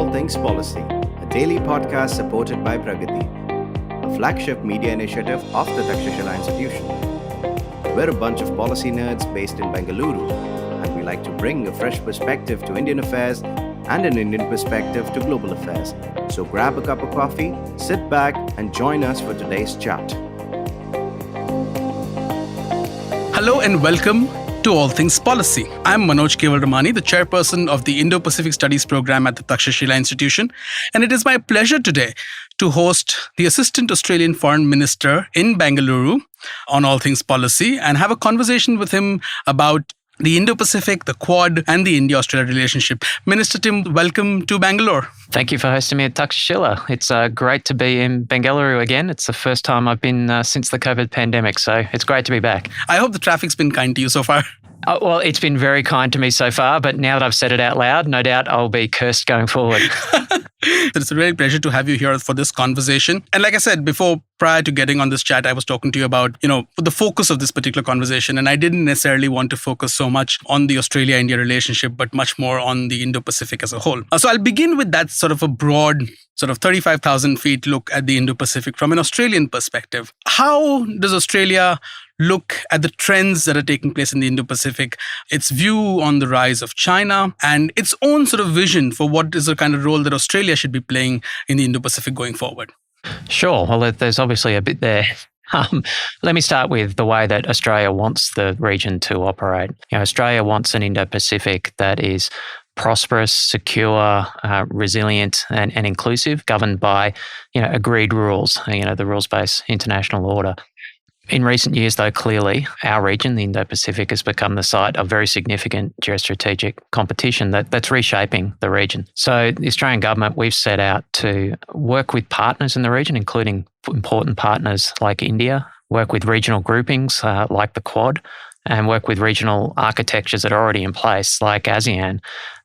All Things Policy, a daily podcast supported by Pragati, a flagship media initiative of the Takshashila Institution. We're a bunch of policy nerds based in Bengaluru, and we like to bring a fresh perspective to Indian affairs and an Indian perspective to global affairs. So grab a cup of coffee, sit back, and join us for today's chat. Hello and welcome to All Things Policy. I'm Manoj Kewalramani, the chairperson of the Indo-Pacific Studies program at the Takshashila Institution, and it is my pleasure today to host the Assistant Australian Foreign Minister in Bengaluru on All Things Policy and have a conversation with him about the Indo-Pacific, the Quad, and the India-Australia relationship. Minister Tim, welcome to Bangalore. Thank you for hosting me at Takshashila. It's great to be in Bengaluru again. It's the first time I've been since the COVID pandemic, so it's great to be back. I hope the traffic's been kind to you so far. Well, it's been very kind to me so far, but now that I've said it out loud, no doubt I'll be cursed going forward. It's a real pleasure to have you here for this conversation. And like I said before, prior to getting on this chat, I was talking to you about, the focus of this particular conversation. And I didn't necessarily want to focus so much on the Australia-India relationship, but much more on the Indo-Pacific as a whole. So I'll begin with that sort of a broad, 35,000 feet look at the Indo-Pacific from an Australian perspective. How does Australia look at the trends that are taking place in the Indo-Pacific, its view on the rise of China, and its own sort of vision for what is the kind of role that Australia should be playing in the Indo-Pacific going forward? Sure. Well, there's obviously a bit there. Let me start with the way that Australia wants the region to operate. Australia wants an Indo-Pacific that is prosperous, secure, resilient, and inclusive, governed by agreed rules, the rules-based international order. In recent years, though, clearly our region, the Indo-Pacific, has become the site of very significant geostrategic competition that's reshaping the region. So the Australian government, we've set out to work with partners in the region, including important partners like India, work with regional groupings like the Quad, and work with regional architectures that are already in place like ASEAN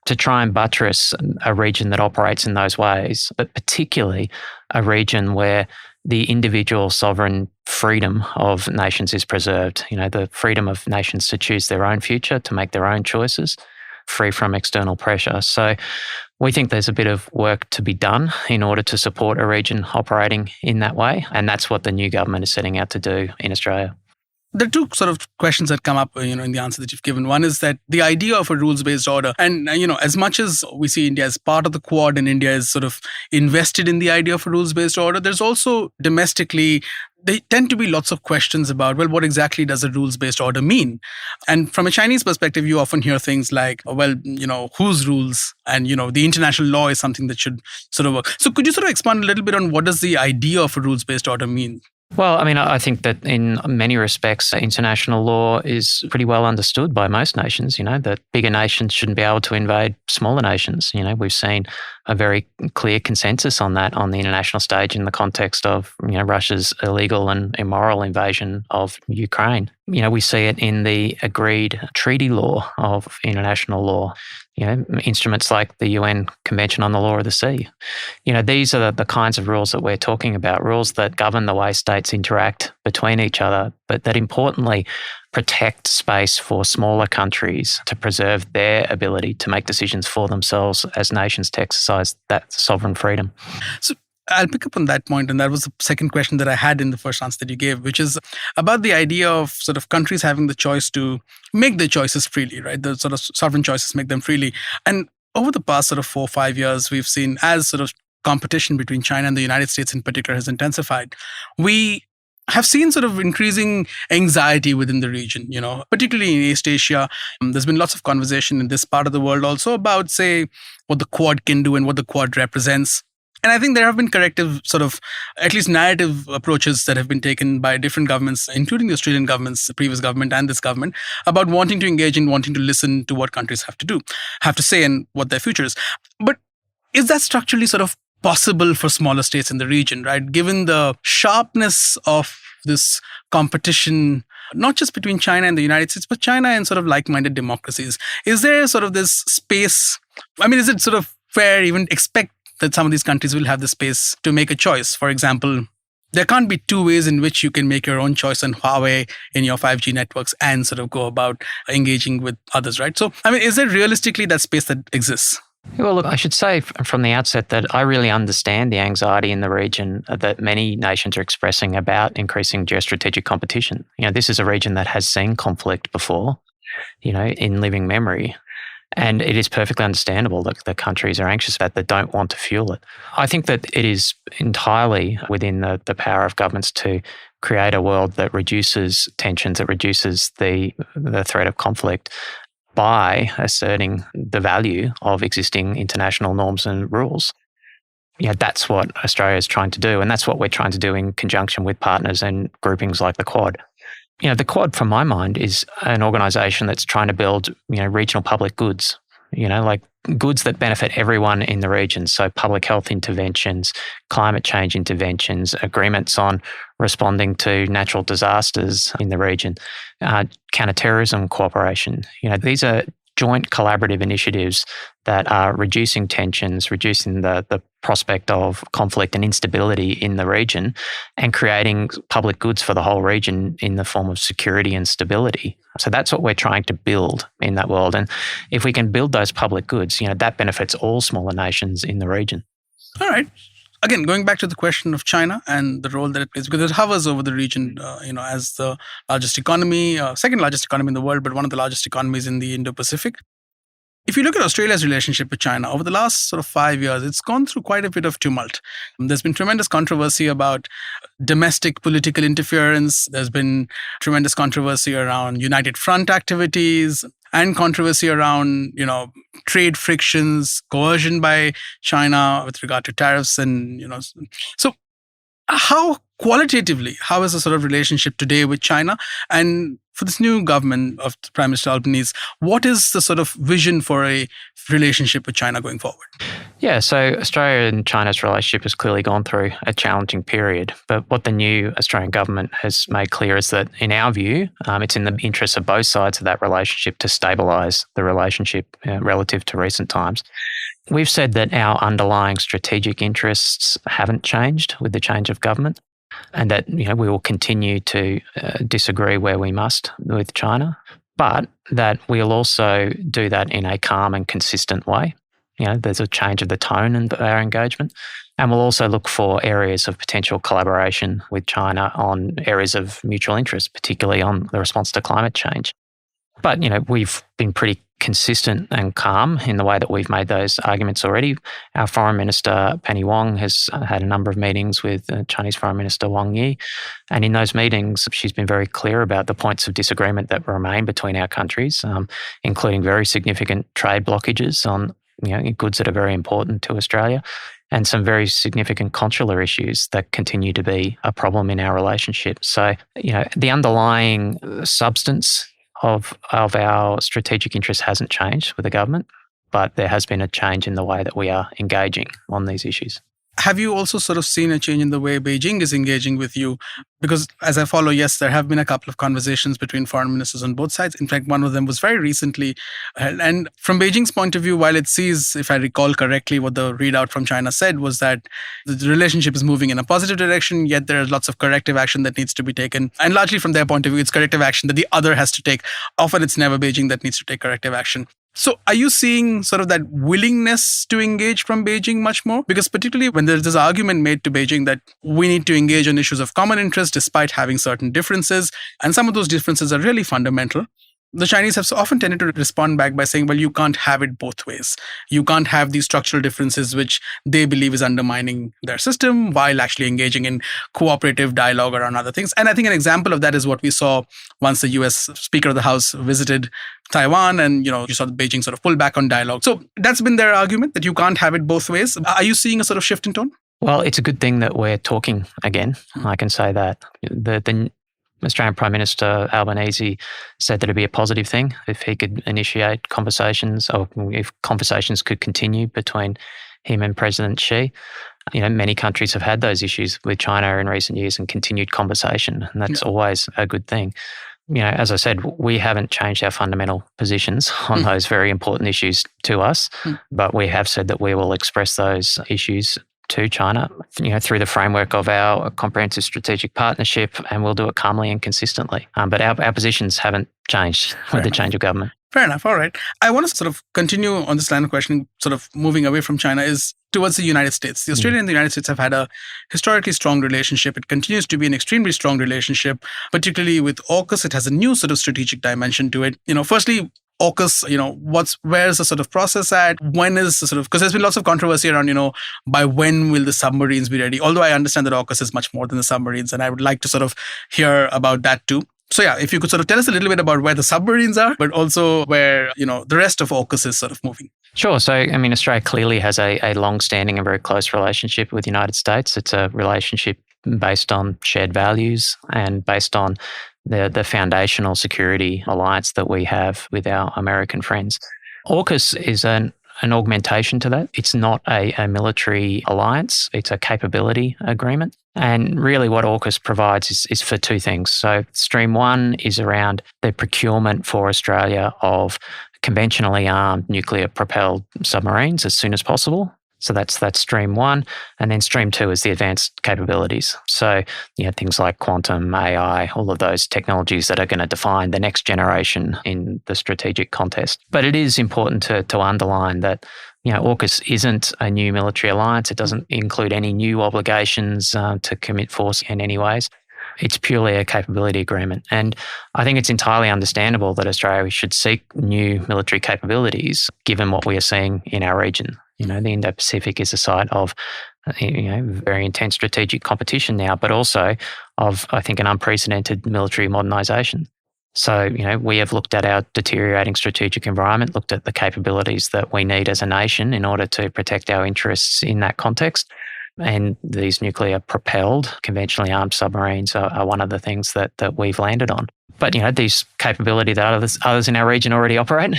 to try and buttress a region that operates in those ways, but particularly a region where the individual sovereign freedom of nations is preserved. The freedom of nations to choose their own future, to make their own choices, free from external pressure. So we think there's a bit of work to be done in order to support a region operating in that way. And that's what the new government is setting out to do in Australia. There are two sort of questions that come up, in the answer that you've given. One is that the idea of a rules-based order, and, as much as we see India as part of the Quad and India is sort of invested in the idea of a rules-based order, there's also domestically, there tend to be lots of questions about, well, what exactly does a rules-based order mean? And from a Chinese perspective, you often hear things like, well, whose rules? And, the international law is something that should sort of work. So could you sort of expand a little bit on what does the idea of a rules-based order mean? Well, I think that in many respects, international law is pretty well understood by most nations, that bigger nations shouldn't be able to invade smaller nations. We've seen a very clear consensus on that on the international stage in the context of, Russia's illegal and immoral invasion of Ukraine. We see it in the agreed treaty law of international law. Instruments like the UN Convention on the Law of the Sea. These are the kinds of rules that we're talking about, rules that govern the way states interact between each other, but that importantly protect space for smaller countries to preserve their ability to make decisions for themselves as nations to exercise that sovereign freedom. So I'll pick up on that point, and that was the second question that I had in the first answer that you gave, which is about the idea of sort of countries having the choice to make their choices freely, right? The sort of sovereign choices, make them freely. And over the past sort of 4 or 5 years, we've seen as sort of competition between China and the United States in particular has intensified, we have seen sort of increasing anxiety within the region, particularly in East Asia. There's been lots of conversation in this part of the world also about, say, what the Quad can do and what the Quad represents. And I think there have been corrective sort of, at least narrative approaches that have been taken by different governments, including the Australian governments, the previous government and this government, about wanting to engage and wanting to listen to what countries have to say and what their future is. But is that structurally sort of possible for smaller states in the region, right? Given the sharpness of this competition, not just between China and the United States, but China and sort of like-minded democracies. Is there sort of this space? Is it sort of fair even expect that some of these countries will have the space to make a choice? For example, there can't be two ways in which you can make your own choice on Huawei in your 5G networks and sort of go about engaging with others, right? So, is there realistically that space that exists? Well, look, I should say from the outset that I really understand the anxiety in the region that many nations are expressing about increasing geostrategic competition. This is a region that has seen conflict before, in living memory. And it is perfectly understandable that the countries are anxious about that don't want to fuel it. I think that it is entirely within the power of governments to create a world that reduces tensions, that reduces the threat of conflict by asserting the value of existing international norms and rules. That's what Australia is trying to do, and that's what we're trying to do in conjunction with partners and groupings like the Quad. The Quad, from my mind, is an organisation that's trying to build, regional public goods, like goods that benefit everyone in the region. So public health interventions, climate change interventions, agreements on responding to natural disasters in the region, counter-terrorism cooperation. These are joint collaborative initiatives that are reducing tensions, reducing the prospect of conflict and instability in the region, and creating public goods for the whole region in the form of security and stability. So that's what we're trying to build in that world. And if we can build those public goods, that benefits all smaller nations in the region. All right. Again, going back to the question of China and the role that it plays, because it hovers over the region, as the largest economy, second largest economy in the world, but one of the largest economies in the Indo-Pacific. If you look at Australia's relationship with China, over the last sort of 5 years, it's gone through quite a bit of tumult. There's been tremendous controversy about domestic political interference. There's been tremendous controversy around United Front activities and controversy around, trade frictions, coercion by China with regard to tariffs and, So how is the sort of relationship today with China? And for this new government of Prime Minister Albanese, what is the sort of vision for a relationship with China going forward? Yeah, so Australia and China's relationship has clearly gone through a challenging period. But what the new Australian government has made clear is that, in our view, it's in the interests of both sides of that relationship to stabilise the relationship relative to recent times. We've said that our underlying strategic interests haven't changed with the change of government, and that we will continue to disagree where we must with China, but that we'll also do that in a calm and consistent way. There's a change of the tone in our engagement, and we'll also look for areas of potential collaboration with China on areas of mutual interest, particularly on the response to climate change. But, we've been pretty consistent and calm in the way that we've made those arguments already. Our Foreign Minister, Penny Wong, has had a number of meetings with Chinese Foreign Minister Wang Yi. And in those meetings, she's been very clear about the points of disagreement that remain between our countries, including very significant trade blockages on goods that are very important to Australia, and some very significant consular issues that continue to be a problem in our relationship. So, the underlying substance of our strategic interest hasn't changed with the government, but there has been a change in the way that we are engaging on these issues. Have you also sort of seen a change in the way Beijing is engaging with you? Because as I follow, yes, there have been a couple of conversations between foreign ministers on both sides. In fact, one of them was very recently held. And from Beijing's point of view, while it sees, if I recall correctly, what the readout from China said was that the relationship is moving in a positive direction, yet there is lots of corrective action that needs to be taken. And largely from their point of view, it's corrective action that the other has to take. Often it's never Beijing that needs to take corrective action. So are you seeing sort of that willingness to engage from Beijing much more? Because particularly when there's this argument made to Beijing that we need to engage on issues of common interest despite having certain differences, and some of those differences are really fundamental, the Chinese have so often tended to respond back by saying, well, you can't have it both ways. You can't have these structural differences which they believe is undermining their system while actually engaging in cooperative dialogue around other things. And I think an example of that is what we saw once the US Speaker of the House visited Taiwan, and you saw Beijing sort of pull back on dialogue. So that's been their argument, that you can't have it both ways. Are you seeing a sort of shift in tone? Well, it's a good thing that we're talking again. I can say that. The Australian Prime Minister Albanese said that it'd be a positive thing if he could initiate conversations, or if conversations could continue between him and President Xi. Many countries have had those issues with China in recent years and continued conversation, and that's always a good thing. As I said, we haven't changed our fundamental positions on those very important issues to us, but we have said that we will express those issues to China, through the framework of our comprehensive strategic partnership, and we'll do it calmly and consistently. But our positions haven't changed with the change of government. Fair enough. All right. I want to sort of continue on this line of questioning, sort of moving away from China, is towards the United States. The Australia and the United States have had a historically strong relationship. It continues to be an extremely strong relationship, particularly with AUKUS. It has a new sort of strategic dimension to it. Firstly, AUKUS, where's the sort of process at? When is the sort of, because there's been lots of controversy around, by when will the submarines be ready? Although I understand that AUKUS is much more than the submarines, and I would like to sort of hear about that too. So yeah, if you could sort of tell us a little bit about where the submarines are, but also where, the rest of AUKUS is sort of moving. Sure. So, Australia clearly has a long-standing and very close relationship with the United States. It's a relationship based on shared values and based on the foundational security alliance that we have with our American friends. AUKUS is an augmentation to that. It's not a military alliance. It's a capability agreement. And really what AUKUS provides is for two things. So Stream 1 is around the procurement for Australia of conventionally armed nuclear-propelled submarines as soon as possible. So that's Stream 1. And then Stream 2 is the advanced capabilities. So, things like quantum, AI, all of those technologies that are going to define the next generation in the strategic contest. But it is important to underline that, AUKUS isn't a new military alliance. It doesn't include any new obligations to commit force in any ways. It's purely a capability agreement. And I think it's entirely understandable that Australia should seek new military capabilities given what we are seeing in our region. The Indo-Pacific is a site of, very intense strategic competition now, but also of, I think, an unprecedented military modernisation. So, we have looked at our deteriorating strategic environment, looked at the capabilities that we need as a nation in order to protect our interests in that context. And these nuclear-propelled, conventionally armed submarines are one of the things that we've landed on. But, these capability that others in our region already operate.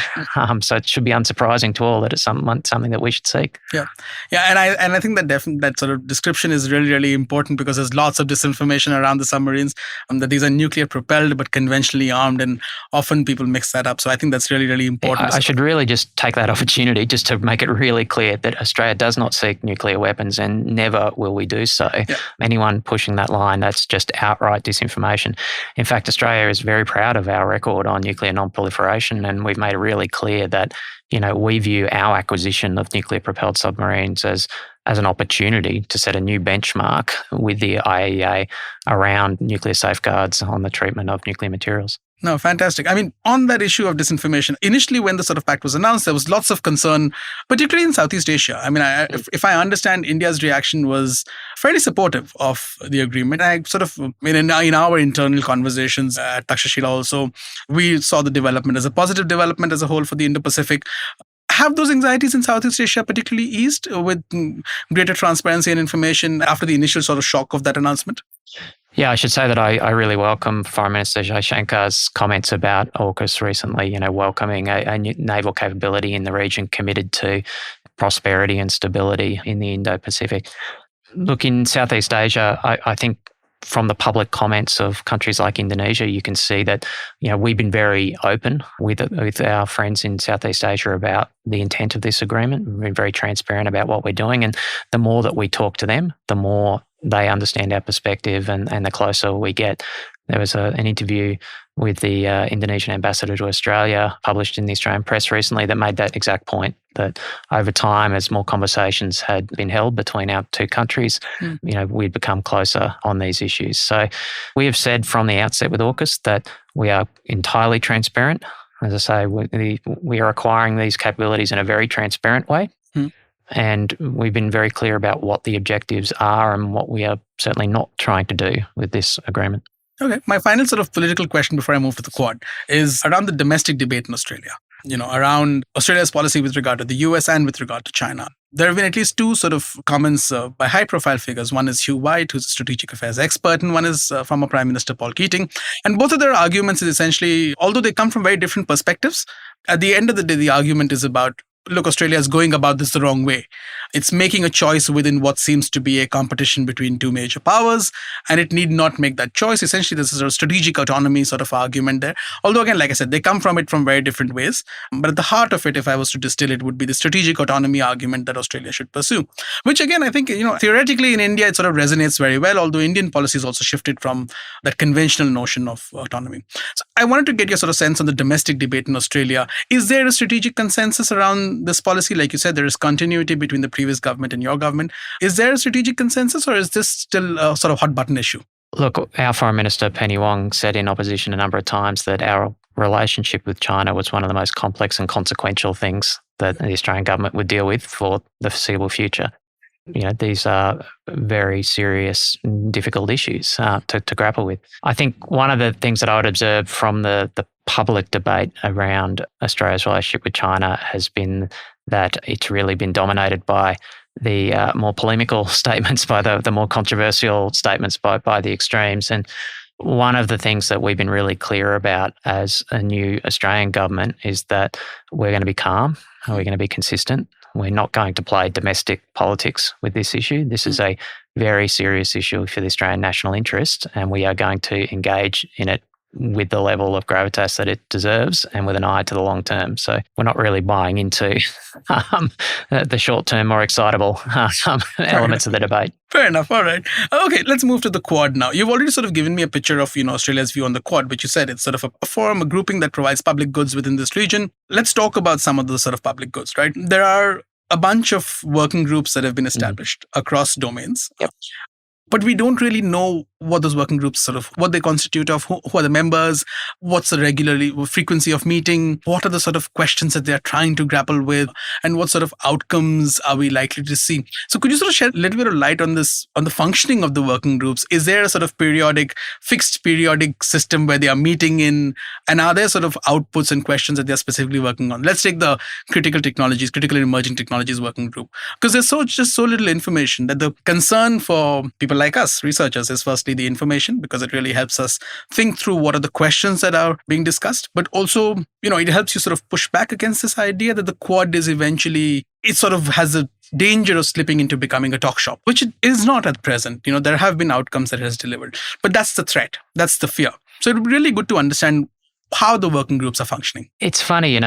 So it should be unsurprising to all that it's something that we should seek. Yeah. And I think that sort of description is really, really important because there's lots of disinformation around the submarines that these are nuclear propelled but conventionally armed, and often people mix that up. So I think that's really, really important. I should really just take that opportunity just to make it really clear that Australia does not seek nuclear weapons and never will we do so. Yeah. Anyone pushing that line, that's just outright disinformation. In fact, Australia is very proud of our record on nuclear non-proliferation, and we've made it really clear that, we view our acquisition of nuclear-propelled submarines as an opportunity to set a new benchmark with the IAEA around nuclear safeguards on the treatment of nuclear materials. No, fantastic. I mean, on that issue of disinformation, initially when the sort of pact was announced, there was lots of concern, particularly in Southeast Asia. I mean, if I understand, India's reaction was fairly supportive of the agreement. I sort of, in our internal conversations at Takshashila also, we saw the development as a positive development as a whole for the Indo-Pacific. Have those anxieties in Southeast Asia particularly eased with greater transparency and information after the initial sort of shock of that announcement? Yeah, I should say that I really welcome Foreign Minister Jaishankar's comments about AUKUS recently, welcoming a naval capability in the region committed to prosperity and stability in the Indo-Pacific. Look, in Southeast Asia, I think from the public comments of countries like Indonesia, you can see that, we've been very open with our friends in Southeast Asia about the intent of this agreement. We've been very transparent about what we're doing. And the more that we talk to them, the more they understand our perspective and the closer we get. There was an interview with the Indonesian ambassador to Australia published in the Australian press recently that made that exact point, that over time, as more conversations had been held between our two countries, we'd become closer on these issues. So we have said from the outset with AUKUS that we are entirely transparent. As I say, we are acquiring these capabilities in a very transparent way. And we've been very clear about what the objectives are and what we are certainly not trying to do with this agreement. Okay. My final sort of political question before I move to the Quad is around the domestic debate in Australia, around Australia's policy with regard to the US and with regard to China. There have been at least two sort of comments by high-profile figures. One is Hugh White, who's a strategic affairs expert, and one is former Prime Minister Paul Keating. And both of their arguments is essentially, although they come from very different perspectives, at the end of the day, the argument is about, look, Australia is going about this the wrong way. It's making a choice within what seems to be a competition between two major powers, and it need not make that choice. Essentially, this is a strategic autonomy sort of argument there. Although, again, like I said, they come from it from very different ways. But at the heart of it, if I was to distill it, would be the strategic autonomy argument that Australia should pursue. Which, again, I think, theoretically in India, it sort of resonates very well, although Indian policy has also shifted from that conventional notion of autonomy. So I wanted to get your sort of sense on the domestic debate in Australia. Is there a strategic consensus around this policy? Like you said, there is continuity between the previous government and your government. Is there a strategic consensus, or is this still a sort of hot button issue? Look, our Foreign Minister Penny Wong said in opposition a number of times that our relationship with China was one of the most complex and consequential things that the Australian government would deal with for the foreseeable future. These are very serious, difficult issues to grapple with. I think one of the things that I would observe from the public debate around Australia's relationship with China has been that it's really been dominated by the more polemical statements, by the more controversial statements by the extremes. And one of the things that we've been really clear about as a new Australian government is that we're going to be calm, we're going to be consistent. We're not going to play domestic politics with this issue. This is a very serious issue for the Australian national interest, and we are going to engage in it with the level of gravitas that it deserves and with an eye to the long term. So we're not really buying into the short term, more excitable elements of the debate. Fair enough. All right. Okay, let's move to the Quad now. You've already sort of given me a picture of, Australia's view on the Quad, which you said it's sort of a forum, a grouping that provides public goods within this region. Let's talk about some of the sort of public goods, right? There are a bunch of working groups that have been established across domains. Yep. But we don't really know what those working groups sort of, what they constitute of, who are the members, what's the frequency of meeting, what are the sort of questions that they're trying to grapple with, and what sort of outcomes are we likely to see. So could you sort of shed a little bit of light on this, on the functioning of the working groups? Is there a sort of fixed periodic system where they are meeting in, and are there sort of outputs and questions that they're specifically working on? Let's take the critical and emerging technologies working group, because there's just so little information that the concern for people like us, researchers, is firstly the information, because it really helps us think through what are the questions that are being discussed. But also, it helps you sort of push back against this idea that the Quad is eventually, it sort of has a danger of slipping into becoming a talk shop, which it is not at present. There have been outcomes that it has delivered, but that's the threat. That's the fear. So it would be really good to understand how the working groups are functioning. It's funny,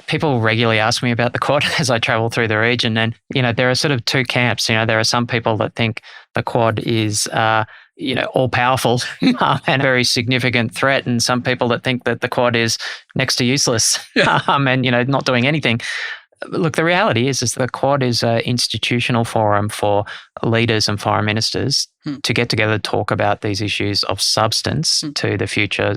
people regularly ask me about the Quad as I travel through the region, and there are sort of two camps. There are some people that think the Quad is all powerful and a very significant threat, and some people that think that the Quad is next to useless and not doing anything. Look, the reality is the Quad is an institutional forum for leaders and foreign ministers to get together to talk about these issues of substance to the future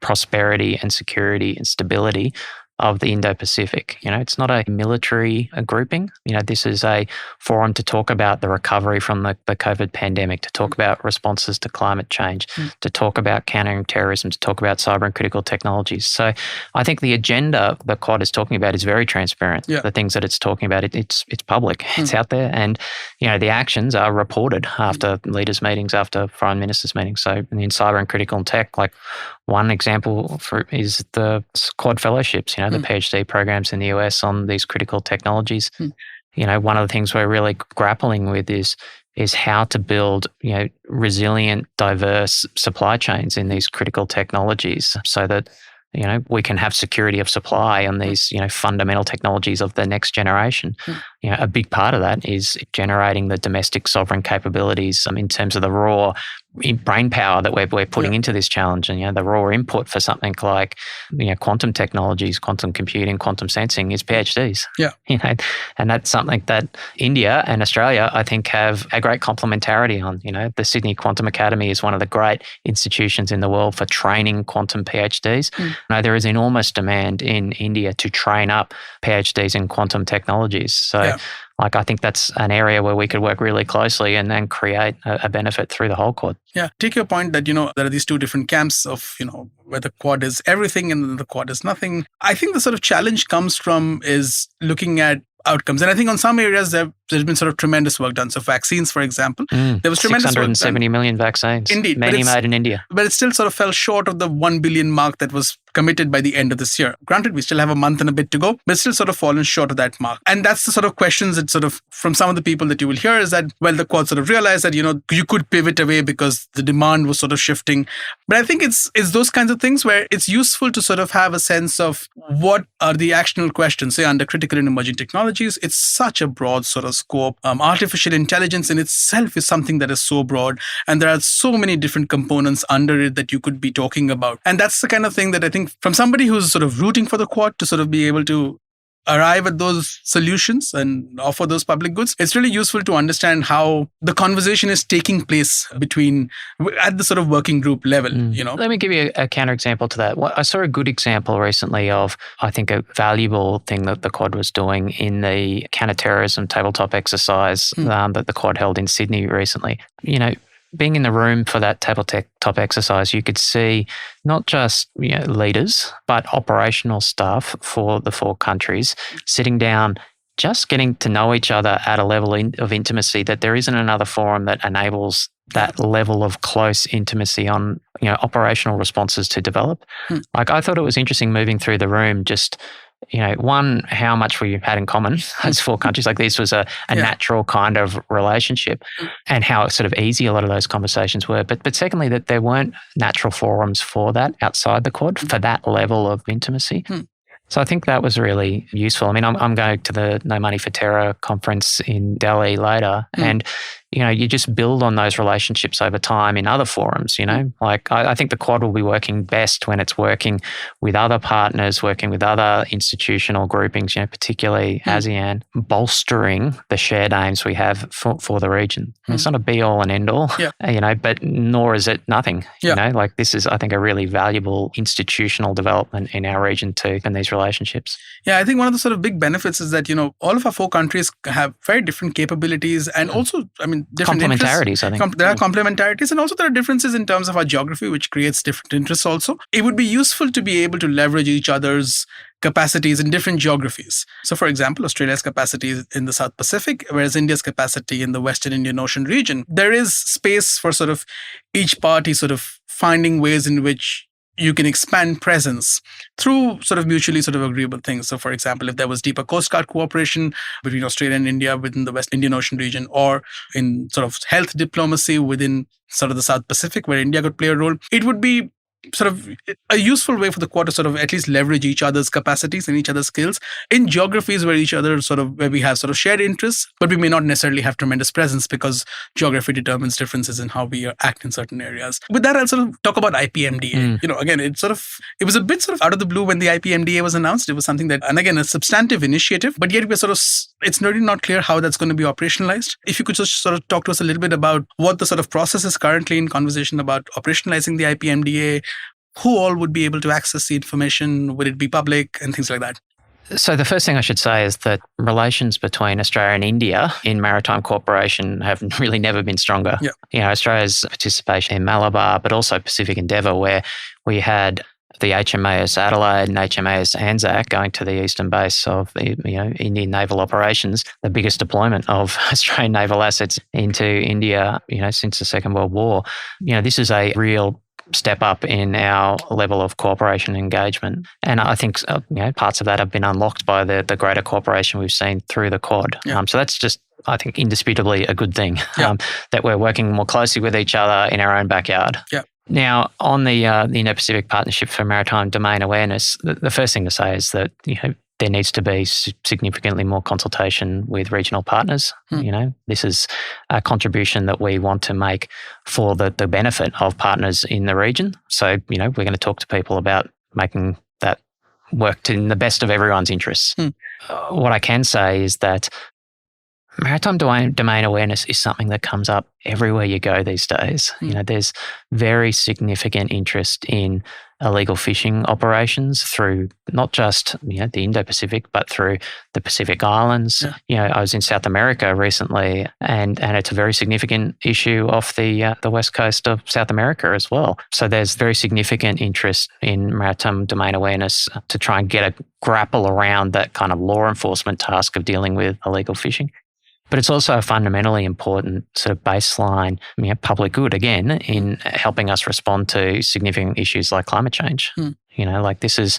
prosperity and security and stability of the Indo-Pacific. It's not a military grouping. This is a forum to talk about the recovery from the COVID pandemic, to talk about responses to climate change, to talk about countering terrorism, to talk about cyber and critical technologies. So I think the agenda the Quad is talking about is very transparent. Yeah. The things that it's talking about, it's public. It's out there. And, the actions are reported after leaders' meetings, after foreign ministers' meetings. So in cyber and critical tech, like one example is the Quad fellowships, the PhD programs in the US on these critical technologies. One of the things we're really grappling with is how to build, resilient, diverse supply chains in these critical technologies so that, we can have security of supply on these, fundamental technologies of the next generation. A big part of that is generating the domestic sovereign capabilities in terms of the raw brain power that we're putting into this challenge, and the raw input for something like quantum technologies, quantum computing, quantum sensing is PhDs. And that's something that India and Australia, I think, have a great complementarity on. The Sydney Quantum Academy is one of the great institutions in the world for training quantum PhDs. There is enormous demand in India to train up PhDs in quantum technologies. So I think that's an area where we could work really closely and then create a benefit through the whole Quad. Yeah. Take your point that, there are these two different camps of, where the Quad is everything and the Quad is nothing. I think the sort of challenge comes from is looking at outcomes. And I think on some areas, there there's been sort of tremendous work done. So vaccines, for example, there was tremendous work done. 670 million vaccines. Indeed. Many made in India. But it still sort of fell short of the 1 billion mark that was committed by the end of this year. Granted, we still have a month and a bit to go, but still sort of fallen short of that mark. And that's the sort of questions that sort of from some of the people that you will hear is that, well, the Quad sort of realized that, you could pivot away because the demand was sort of shifting. But I think it's those kinds of things where it's useful to sort of have a sense of what are the actionable questions, say under critical and emerging technologies. It's such a broad sort of scope. Artificial intelligence in itself is something that is so broad, and there are so many different components under it that you could be talking about. And that's the kind of thing that I think from somebody who's sort of rooting for the Quad to sort of be able to arrive at those solutions and offer those public goods, it's really useful to understand how the conversation is taking place at the sort of working group level, Let me give you a counterexample to that. I saw a good example recently of, I think, a valuable thing that the Quad was doing in the counterterrorism tabletop exercise that the Quad held in Sydney recently. Being in the room for that tabletop exercise, you could see not just leaders, but operational staff for the 4 countries sitting down, just getting to know each other at a level of intimacy that there isn't another forum that enables that level of close intimacy on operational responses to develop. Like, I thought it was interesting moving through the room, just one, how much we had in common as 4 countries. Like, this was a natural kind of relationship, and how sort of easy a lot of those conversations were. But secondly, that there weren't natural forums for that outside the Quad for that level of intimacy. So I think that was really useful. I mean, I'm going to the No Money for Terror conference in Delhi later, and you just build on those relationships over time in other forums, Like, I think the Quad will be working best when it's working with other partners, working with other institutional groupings, particularly ASEAN, bolstering the shared aims we have for the region. It's not a be-all and end-all, but nor is it nothing. Like, this is, I think, a really valuable institutional development in our region too, in these relationships. Yeah, I think one of the sort of big benefits is that, all of our 4 countries have very different capabilities and also, different complementarities, interests. I think. There are complementarities, and also there are differences in terms of our geography, which creates different interests also. It would be useful to be able to leverage each other's capacities in different geographies. So, for example, Australia's capacity is in the South Pacific, whereas India's capacity in the Western Indian Ocean region. There is space for sort of each party sort of finding ways in which you can expand presence through sort of mutually sort of agreeable things. So, for example, if there was deeper Coast Guard cooperation between Australia and India within the West Indian Ocean region, or in sort of health diplomacy within sort of the South Pacific, where India could play a role, it would be sort of a useful way for the Quad to sort of at least leverage each other's capacities and each other's skills in geographies where we have sort of shared interests, but we may not necessarily have tremendous presence because geography determines differences in how we act in certain areas. With that, I'll sort of talk about IPMDA. Again, it was a bit sort of out of the blue when the IPMDA was announced. It was something that, and again, a substantive initiative, but yet it's really not clear how that's going to be operationalized. If you could just sort of talk to us a little bit about what the sort of process is currently in conversation about operationalizing the IPMDA, who all would be able to access the information, would it be public, and things like that. So the first thing I should say is that relations between Australia and India in maritime cooperation have really never been stronger. Australia's participation in Malabar, but also Pacific Endeavour, where we had the HMAS Adelaide and HMAS Anzac going to the eastern base of the Indian naval operations, the biggest deployment of Australian naval assets into India, since the Second World War. This is a real step up in our level of cooperation and engagement. And I think parts of that have been unlocked by the greater cooperation we've seen through the Quad. So that's just, I think, indisputably a good thing, that we're working more closely with each other in our own backyard. Now, on the Indo-Pacific Partnership for Maritime Domain Awareness, the first thing to say is that there needs to be significantly more consultation with regional partners. This is a contribution that we want to make for the benefit of partners in the region. So, we're going to talk to people about making that work in the best of everyone's interests. What I can say is that maritime domain awareness is something that comes up everywhere you go these days. There's very significant interest in illegal fishing operations through not just the Indo-Pacific, but through the Pacific Islands. I was in South America recently, and it's a very significant issue off the west coast of South America as well. So there's very significant interest in maritime domain awareness to try and get a grapple around that kind of law enforcement task of dealing with illegal fishing. But it's also a fundamentally important sort of baseline public good, again, in helping us respond to significant issues like climate change. This is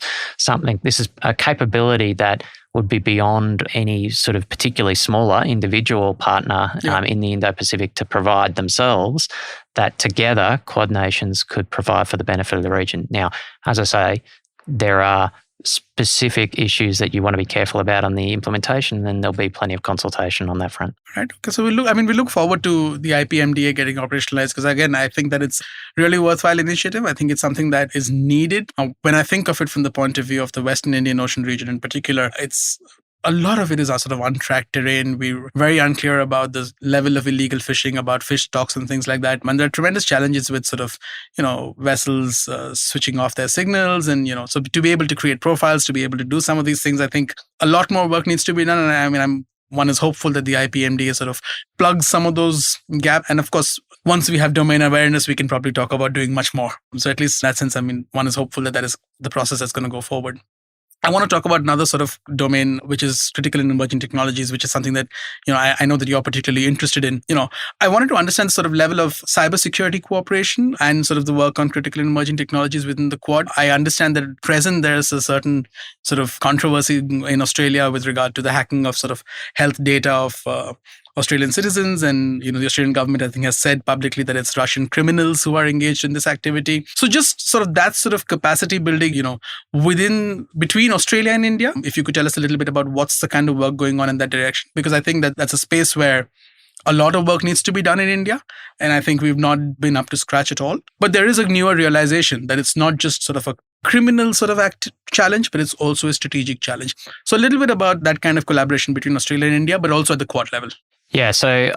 a capability that would be beyond any sort of particularly smaller individual partner in the Indo-Pacific to provide themselves, that together Quad nations could provide for the benefit of the region. Now, as I say, there are specific issues that you want to be careful about on the implementation, and there'll be plenty of consultation on that front. Right. Okay. So we look forward to the IPMDA getting operationalized, because again, I think that it's really worthwhile initiative. I think it's something that is needed. When I think of it from the point of view of the Western Indian Ocean region in particular, a lot of it is sort of untracked terrain. We're very unclear about the level of illegal fishing, about fish stocks and things like that. And there are tremendous challenges with sort of, vessels switching off their signals. And, so to be able to create profiles, to be able to do some of these things, I think a lot more work needs to be done. And one is hopeful that the IPMDA sort of plugs some of those gaps. And of course, once we have domain awareness, we can probably talk about doing much more. So at least in that sense, one is hopeful that is the process that's going to go forward. I want to talk about another sort of domain, which is critical in emerging technologies, which is something that, I know that you're particularly interested in. I wanted to understand the sort of level of cybersecurity cooperation and sort of the work on critical and emerging technologies within the Quad. I understand that at present there's a certain sort of controversy in Australia with regard to the hacking of sort of health data of Australian citizens, and the Australian government, I think, has said publicly that it's Russian criminals who are engaged in this activity. So just sort of that sort of capacity building, between Australia and India, if you could tell us a little bit about what's the kind of work going on in that direction, because I think that that's a space where a lot of work needs to be done in India, and I think we've not been up to scratch at all. But there is a newer realization that it's not just sort of a criminal sort of challenge, but it's also a strategic challenge. So a little bit about that kind of collaboration between Australia and India, but also at the Quad level. Yeah, so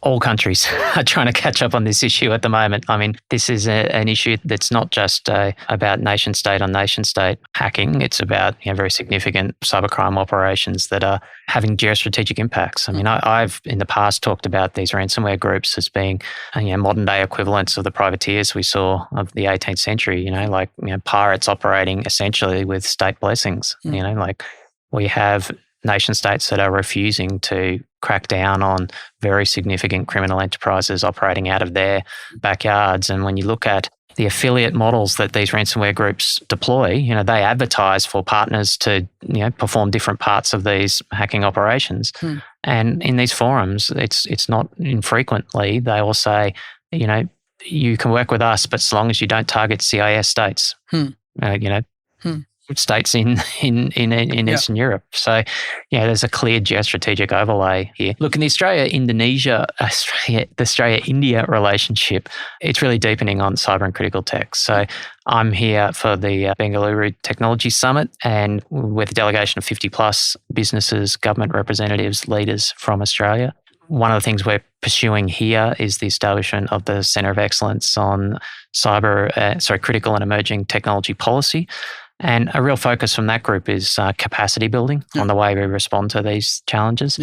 all countries are trying to catch up on this issue at the moment. This is an issue that's not just about nation state on nation state hacking. It's about very significant cybercrime operations that are having geostrategic impacts. I've in the past talked about these ransomware groups as being modern day equivalents of the privateers we saw of the 18th century, pirates operating essentially with state blessings. We have nation states that are refusing to crack down on very significant criminal enterprises operating out of their backyards. And when you look at the affiliate models that these ransomware groups deploy, they advertise for partners to, perform different parts of these hacking operations. And in these forums, it's not infrequently, they all say, you can work with us, but as long as you don't target CIS states. States in Eastern Europe. So, there's a clear geostrategic overlay here. Look, in the Australia-India relationship, it's really deepening on cyber and critical tech. So I'm here for the Bengaluru Technology Summit, and with a delegation of 50 plus businesses, government representatives, leaders from Australia. One of the things we're pursuing here is the establishment of the Centre of Excellence on critical and emerging technology policy. And a real focus from that group is capacity building on the way we respond to these challenges.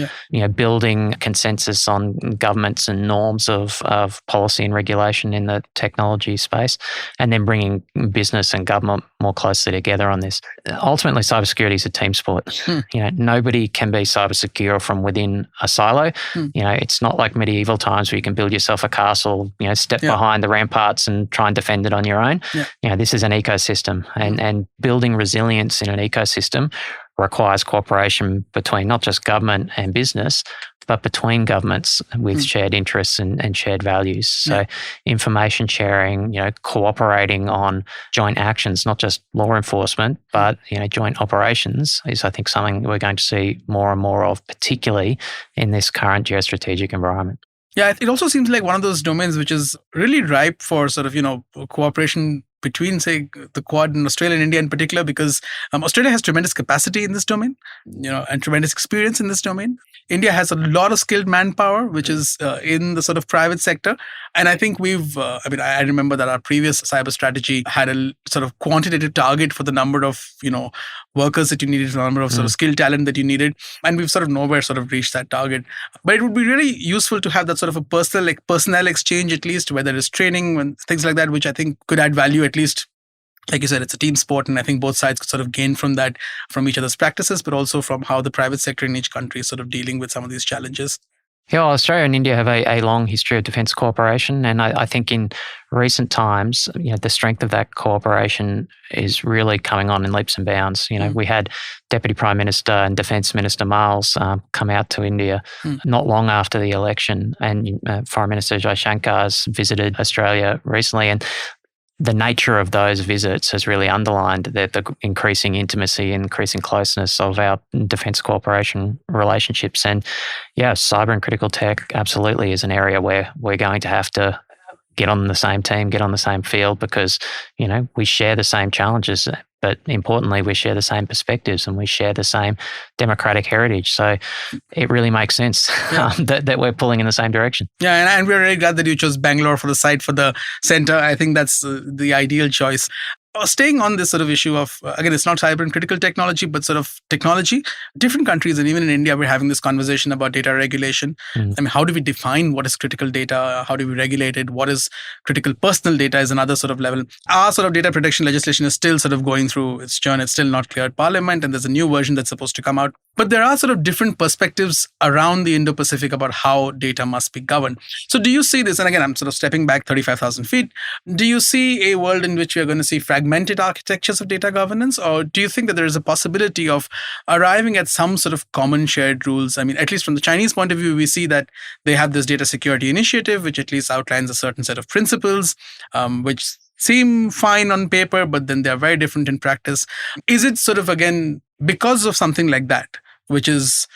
Building consensus on governments and norms of policy and regulation in the technology space, and then bringing business and government more closely together on this. Ultimately, cybersecurity is a team sport. Nobody can be cyber secure from within a silo. It's not like medieval times where you can build yourself a castle, step behind the ramparts and try and defend it on your own. This is an ecosystem, and building resilience in an ecosystem requires cooperation between not just government and business, but between governments with shared interests and shared values. So information sharing, cooperating on joint actions, not just law enforcement, but joint operations is, I think, something we're going to see more and more of, particularly in this current geostrategic environment. Yeah, it also seems like one of those domains which is really ripe for sort of, cooperation between, say, the Quad and Australia and India in particular, because Australia has tremendous capacity in this domain, and tremendous experience in this domain. India has a lot of skilled manpower, which is in the sort of private sector. And I think I remember that our previous cyber strategy had a sort of quantitative target for the number of, workers that you needed, the number of sort of skilled talent that you needed. And we've sort of nowhere sort of reached that target. But it would be really useful to have that sort of a personnel exchange, at least, whether it's training and things like that, which I think could add value, at least like you said, it's a team sport, and I think both sides could sort of gain from that, from each other's practices, but also from how the private sector in each country is sort of dealing with some of these challenges. Yeah, well, Australia and India have a long history of defence cooperation, and I think in recent times, the strength of that cooperation is really coming on in leaps and bounds. We had Deputy Prime Minister and Defence Minister Miles come out to India not long after the election, and Foreign Minister Jaishankar's visited Australia recently, and the nature of those visits has really underlined the increasing intimacy and increasing closeness of our defence cooperation relationships. And cyber and critical tech absolutely is an area where we're going to have to get on the same team, get on the same field, because, we share the same challenges, but importantly, we share the same perspectives and we share the same democratic heritage. So it really makes sense that we're pulling in the same direction. Yeah, and we're really glad that you chose Bangalore for the site for the center. I think that's the ideal choice. Staying on this sort of issue of, again, it's not cyber and critical technology, but sort of technology. Different countries, and even in India, we're having this conversation about data regulation. I mean, how do we define what is critical data? How do we regulate it? What is critical personal data is another sort of level. Our sort of data protection legislation is still sort of going through its journey. It's still not cleared Parliament, and there's a new version that's supposed to come out. But there are sort of different perspectives around the Indo-Pacific about how data must be governed. So do you see this, and again, I'm sort of stepping back 35,000 feet, do you see a world in which we are going to see fragmented architectures of data governance, or do you think that there is a possibility of arriving at some sort of common shared rules? I mean, at least from the Chinese point of view, we see that they have this data security initiative, which at least outlines a certain set of principles, which seem fine on paper, but then they're very different in practice. Is it sort of, again, because of something like that, which is,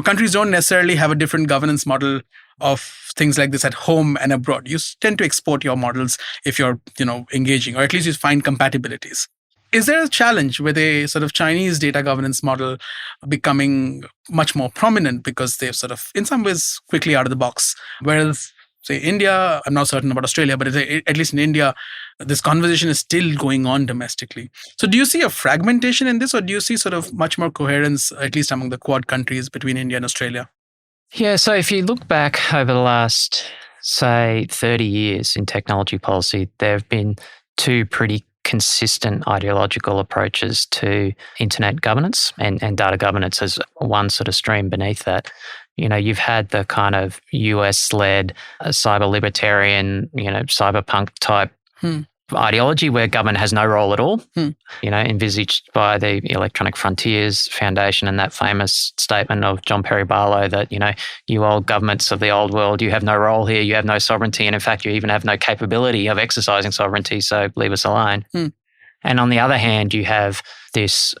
countries don't necessarily have a different governance model of things like this at home and abroad. You tend to export your models if you're, engaging, or at least you find compatibilities. Is there a challenge with a sort of Chinese data governance model becoming much more prominent because they've sort of, in some ways, quickly out of the box? Whereas, say, India, I'm not certain about Australia, but at least in India, this conversation is still going on domestically. So do you see a fragmentation in this, or do you see sort of much more coherence, at least among the Quad countries, between India and Australia? Yeah, so if you look back over the last, say, 30 years in technology policy, there have been two pretty consistent ideological approaches to internet governance and data governance as one sort of stream beneath that. You've had the kind of US-led cyber libertarian, cyberpunk type ideology where government has no role at all, envisaged by the Electronic Frontiers Foundation and that famous statement of John Perry Barlow that, you old governments of the old world, you have no role here, you have no sovereignty, and in fact, you even have no capability of exercising sovereignty, so leave us alone. And on the other hand, you have this,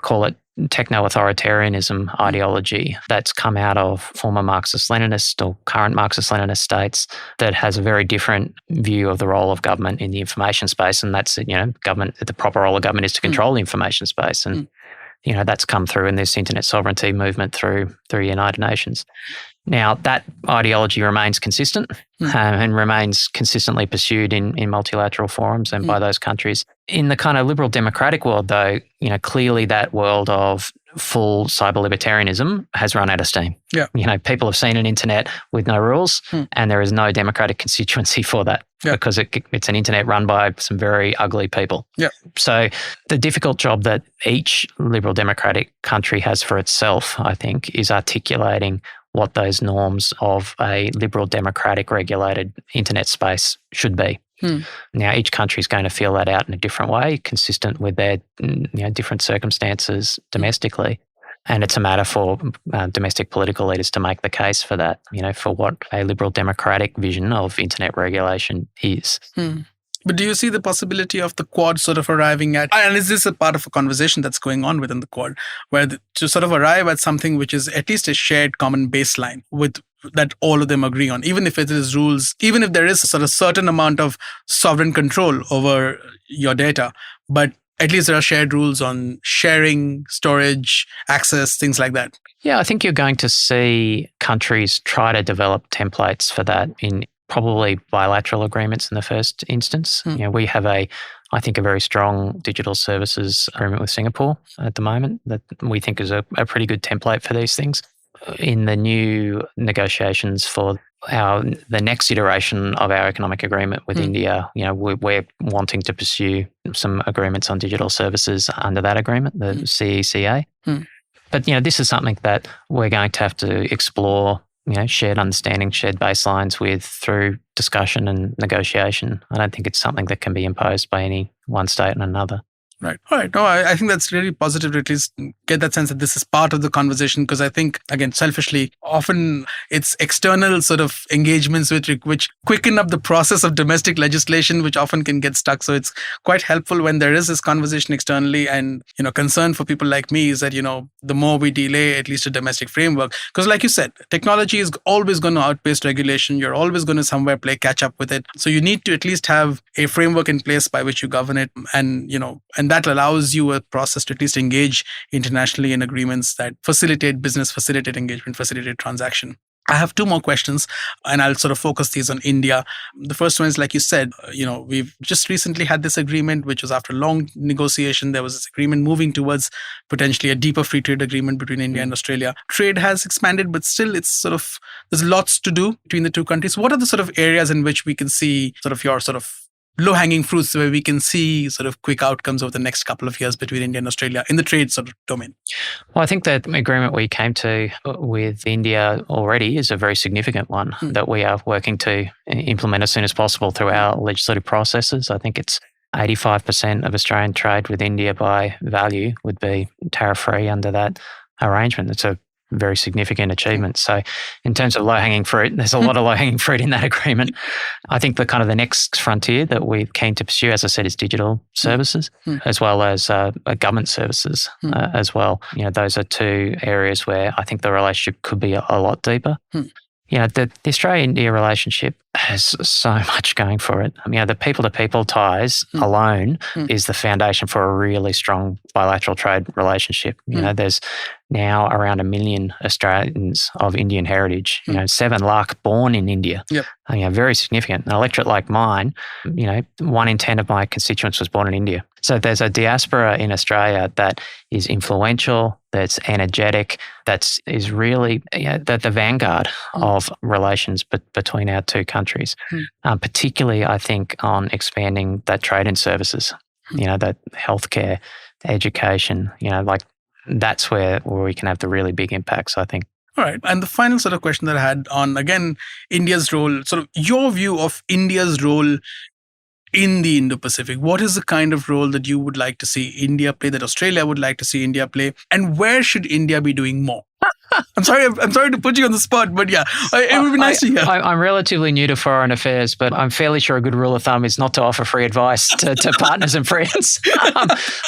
call it techno-authoritarianism ideology that's come out of former Marxist-Leninist or current Marxist-Leninist states that has a very different view of the role of government in the information space. And that's, government, the proper role of government is to control the information space. And, that's come through in this internet sovereignty movement through United Nations. Now, that ideology remains consistent and remains consistently pursued in multilateral forums and by those countries. In the kind of liberal democratic world, though, clearly that world of full cyber libertarianism has run out of steam. Yeah. People have seen an internet with no rules and there is no democratic constituency for that because it's an internet run by some very ugly people. Yeah. So the difficult job that each liberal democratic country has for itself, I think, is articulating what those norms of a liberal democratic regulated internet space should be. Now, each country is going to feel that out in a different way, consistent with their different circumstances domestically. And it's a matter for domestic political leaders to make the case for that, for what a liberal democratic vision of internet regulation is. But do you see the possibility of the Quad sort of arriving at, and is this a part of a conversation that's going on within the Quad, where to sort of arrive at something which is at least a shared common baseline with that all of them agree on, even if it is rules, even if there is a sort of certain amount of sovereign control over your data, but at least there are shared rules on sharing, storage, access, things like that? Yeah, I think you're going to see countries try to develop templates for that in probably bilateral agreements in the first instance. We have I think, a very strong digital services agreement with Singapore at the moment that we think is a pretty good template for these things. In the new negotiations for the next iteration of our economic agreement with India, we're wanting to pursue some agreements on digital services under that agreement, the CECA. But, this is something that we're going to have to explore, shared understanding, shared baselines through discussion and negotiation. I don't think it's something that can be imposed by any one state and another. Right. All right. No, I think that's really positive to at least get that sense that this is part of the conversation, because I think, again, selfishly, often it's external sort of engagements which quicken up the process of domestic legislation, which often can get stuck. So it's quite helpful when there is this conversation externally. And, concern for people like me is that, the more we delay at least a domestic framework, because like you said, technology is always going to outpace regulation. You're always going to somewhere play catch up with it. So you need to at least have a framework in place by which you govern it. And, and that allows you a process to at least engage internationally in agreements that facilitate business, facilitate engagement, facilitate transaction. I have two more questions, and I'll sort of focus these on India. The first one is, like you said, we've just recently had this agreement, which was after long negotiation. There was this agreement moving towards potentially a deeper free trade agreement between India and Australia. Trade has expanded, but still it's there's lots to do between the two countries. What are the sort of areas in which we can see sort of your sort of low-hanging fruits where we can see sort of quick outcomes over the next couple of years between India and Australia in the trade sort of domain? Well, I think that agreement we came to with India already is a very significant one that we are working to implement as soon as possible through our legislative processes. I think it's 85% of Australian trade with India by value would be tariff-free under that arrangement. It's a very significant achievement. So in terms of low-hanging fruit, there's a lot of low-hanging fruit in that agreement. I think the kind of the next frontier that we're keen to pursue, as I said, is digital services, as well as government services as well. Those are two areas where I think the relationship could be a lot deeper. The Australia-India relationship has so much going for it. The people-to-people ties alone is the foundation for a really strong bilateral trade relationship. There's now around 1 million Australians of Indian heritage, 7 lakh born in India. Yep. Very significant. An electorate like mine, 1 in 10 of my constituents was born in India. So there's a diaspora in Australia that is influential, that's energetic, that is really the vanguard of relations between our two countries. Particularly, I think, on expanding that trade and services, that healthcare, education, that's where we can have the really big impacts, I think. All right. And the final sort of question that I had on, again, India's role, sort of your view of India's role in the Indo-Pacific. What is the kind of role that you would like to see India play, that Australia would like to see India play? And where should India be doing more? I'm sorry to put you on the spot, but yeah, it would be nice to hear. I'm relatively new to foreign affairs, but I'm fairly sure a good rule of thumb is not to offer free advice to partners and friends.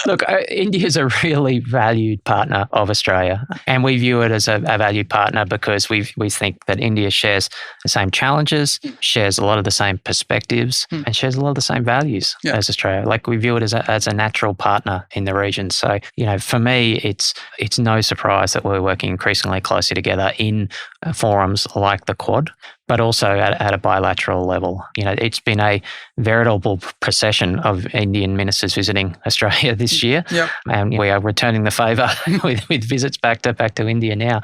Look, India is a really valued partner of Australia, and we view it as a valued partner because we think that India shares the same challenges, shares a lot of the same perspectives, and shares a lot of the same values as Australia. We view it as a natural partner in the region. So, for me, it's no surprise that we're working increasingly closely together in forums like the Quad, but also at a bilateral level. It's been a veritable procession of Indian ministers visiting Australia this year, and we are returning the favour with visits back to India now.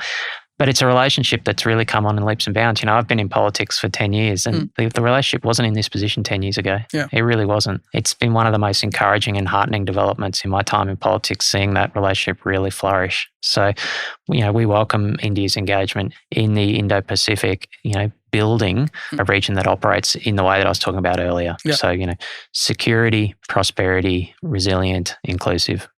But it's a relationship that's really come on in leaps and bounds. I've been in politics for 10 years and the relationship wasn't in this position 10 years ago. Yeah. It really wasn't. It's been one of the most encouraging and heartening developments in my time in politics, seeing that relationship really flourish. So, we welcome India's engagement in the Indo-Pacific, building a region that operates in the way that I was talking about earlier. Yeah. So, security, prosperity, resilient, inclusive,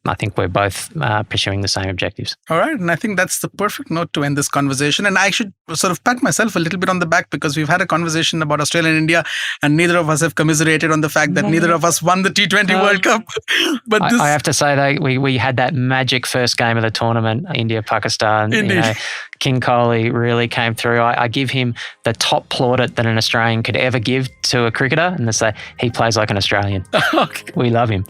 I think we're both pursuing the same objectives. All right. And I think that's the perfect note to end this conversation. And I should sort of pat myself a little bit on the back because we've had a conversation about Australia and India and neither of us have commiserated on the fact that neither of us won the T20 World Cup. But I have to say that we had that magic first game of the tournament, India-Pakistan. Indeed. King Kohli really came through. I give him the top plaudit that an Australian could ever give to a cricketer, and they say he plays like an Australian. Okay. We love him.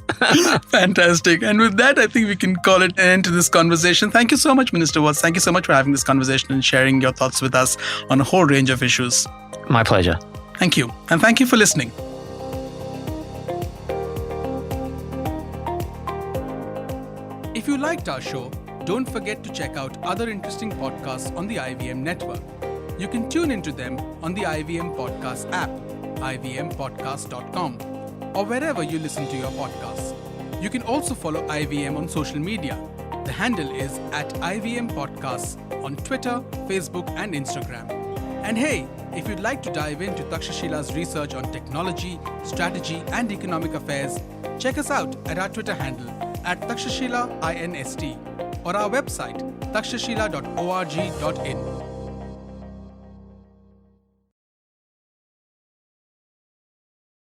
Fantastic. And with that, I think we can call it an end to this conversation. Thank you so much, Minister Watts. Thank you so much for having this conversation and sharing your thoughts with us on a whole range of issues. My pleasure. Thank you. And thank you for listening. If you liked our show, don't forget to check out other interesting podcasts on the IVM network. you can tune into them on the IVM Podcast app, ivmpodcast.com, or wherever you listen to your podcasts. You can also follow IVM on social media. The handle is @IVM Podcasts on Twitter, Facebook, and Instagram. And hey, if you'd like to dive into Takshashila's research on technology, strategy, and economic affairs, check us out at our Twitter handle @TakshashilaINST or our website takshashila.org.in.